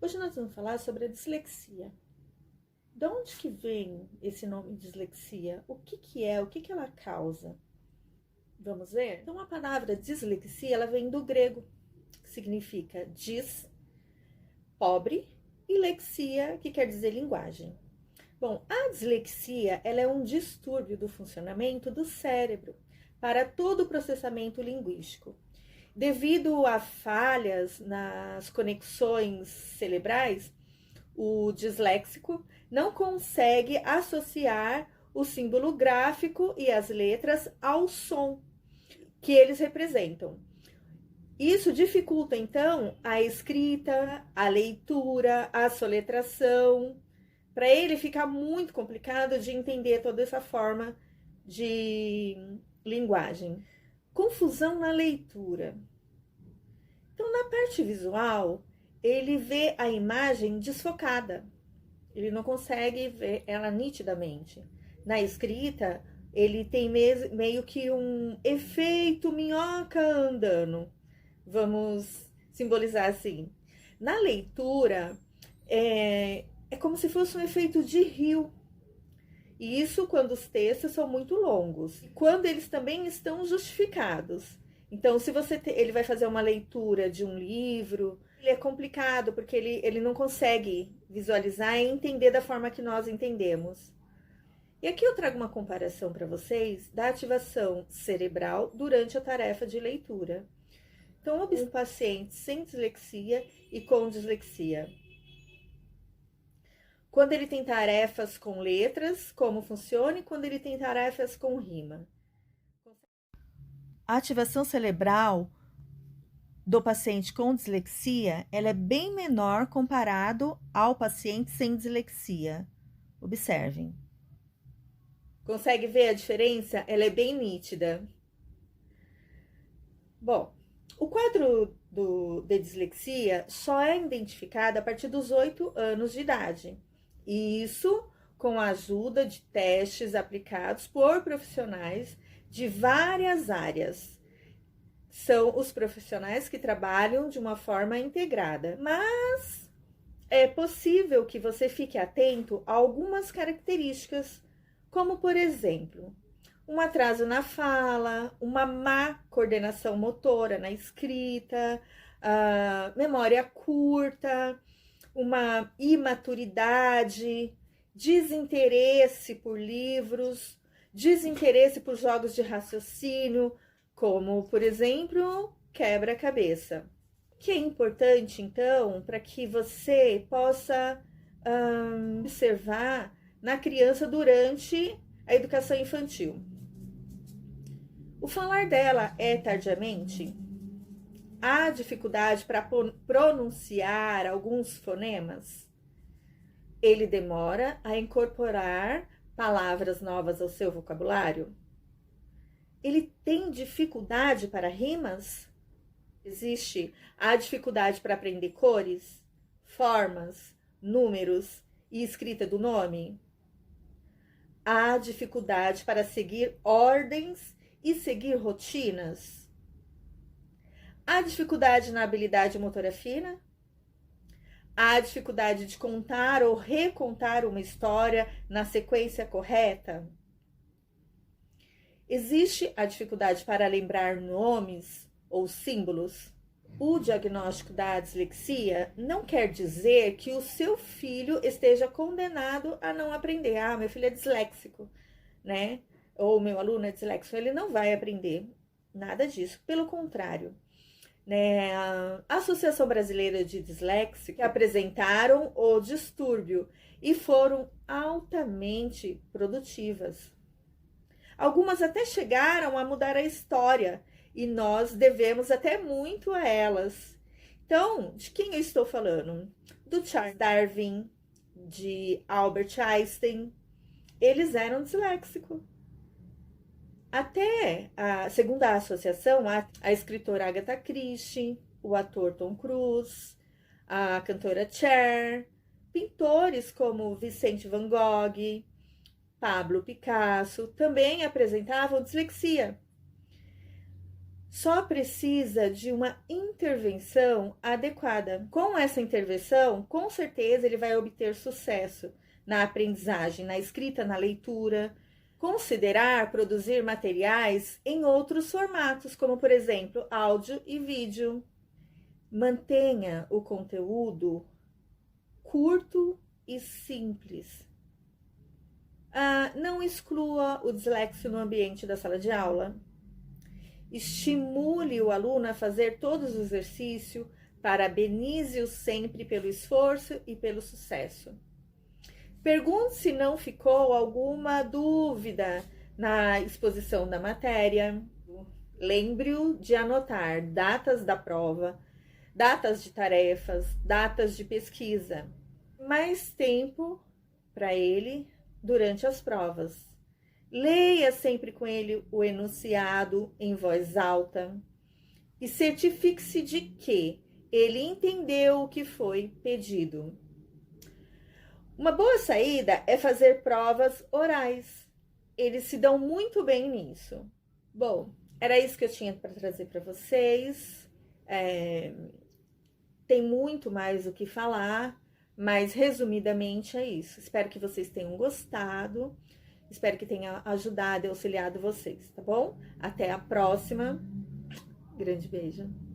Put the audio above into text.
Hoje nós vamos falar sobre a dislexia. De onde que vem esse nome dislexia? O que que é? O que que ela causa? Vamos ver? Então, a palavra dislexia, ela vem do grego, que significa dis, pobre, e lexia, que quer dizer linguagem. Bom, a dislexia, ela é um distúrbio do funcionamento do cérebro para todo o processamento linguístico. Devido a falhas nas conexões cerebrais, o disléxico não consegue associar o símbolo gráfico e as letras ao som que eles representam. Isso dificulta, então, a escrita, a leitura, a soletração. Para ele fica muito complicado de entender toda essa forma de linguagem. Confusão na leitura. Então, na parte visual, ele vê a imagem desfocada. Ele não consegue ver ela nitidamente. Na escrita, ele tem meio que um efeito minhoca andando. Vamos simbolizar assim. Na leitura, é como se fosse um efeito de rio. E isso quando os textos são muito longos. Quando eles também estão justificados. Então, se ele vai fazer uma leitura de um livro, ele é complicado, porque ele não consegue visualizar e entender da forma que nós entendemos. E aqui eu trago uma comparação para vocês da ativação cerebral durante a tarefa de leitura. Então, um paciente sem dislexia e com dislexia. Quando ele tem tarefas com letras, como funciona, e quando ele tem tarefas com rima. A ativação cerebral do paciente com dislexia, ela é bem menor comparado ao paciente sem dislexia. Observem. Consegue ver a diferença? Ela é bem nítida. Bom, o quadro de dislexia só é identificado a partir dos 8 anos de idade. E isso com a ajuda de testes aplicados por profissionais de várias áreas. São os profissionais que trabalham de uma forma integrada. Mas é possível que você fique atento a algumas características, como, por exemplo, um atraso na fala, uma má coordenação motora na escrita, memória curta, uma imaturidade, desinteresse por livros, desinteresse por jogos de raciocínio, como, por exemplo, quebra-cabeça. Que é importante, então, para que você possa observar na criança durante a educação infantil. O falar dela é tardiamente? Há dificuldade para pronunciar alguns fonemas? Ele demora a incorporar palavras novas ao seu vocabulário? Ele tem dificuldade para rimas? Existe a dificuldade para aprender cores, formas, números e escrita do nome? Há dificuldade para seguir ordens e seguir rotinas? Há dificuldade na habilidade motora fina? Há dificuldade de contar ou recontar uma história na sequência correta? Existe a dificuldade para lembrar nomes ou símbolos? O diagnóstico da dislexia não quer dizer que o seu filho esteja condenado a não aprender. Ah, meu filho é disléxico, né? Ou meu aluno é disléxico. Ele não vai aprender nada disso. Pelo contrário, né? A Associação Brasileira de Dislexia apresentaram o distúrbio e foram altamente produtivas. Algumas até chegaram a mudar a história e nós devemos até muito a elas. Então, de quem eu estou falando? Do Charles Darwin, de Albert Einstein. Eles eram disléxicos. Até, segundo a associação, a escritora Agatha Christie, o ator Tom Cruise, a cantora Cher, pintores como Vicente Van Gogh, Pablo Picasso, também apresentavam dislexia. Só precisa de uma intervenção adequada. Com essa intervenção, com certeza ele vai obter sucesso na aprendizagem, na escrita, na leitura. Considerar produzir materiais em outros formatos, como por exemplo, áudio e vídeo. Mantenha o conteúdo curto e simples. Não exclua o dislexo no ambiente da sala de aula. Estimule o aluno a fazer todos os exercícios, parabenize-o sempre pelo esforço e pelo sucesso. Pergunte se não ficou alguma dúvida na exposição da matéria. Lembre-o de anotar datas da prova, datas de tarefas, datas de pesquisa. Mais tempo para ele durante as provas. Leia sempre com ele o enunciado em voz alta e certifique-se de que ele entendeu o que foi pedido. Uma boa saída é fazer provas orais. Eles se dão muito bem nisso. Bom, era isso que eu tinha para trazer para vocês. Tem muito mais o que falar, mas resumidamente é isso. Espero que vocês tenham gostado. Espero que tenha ajudado e auxiliado vocês, tá bom? Até a próxima. Grande beijo.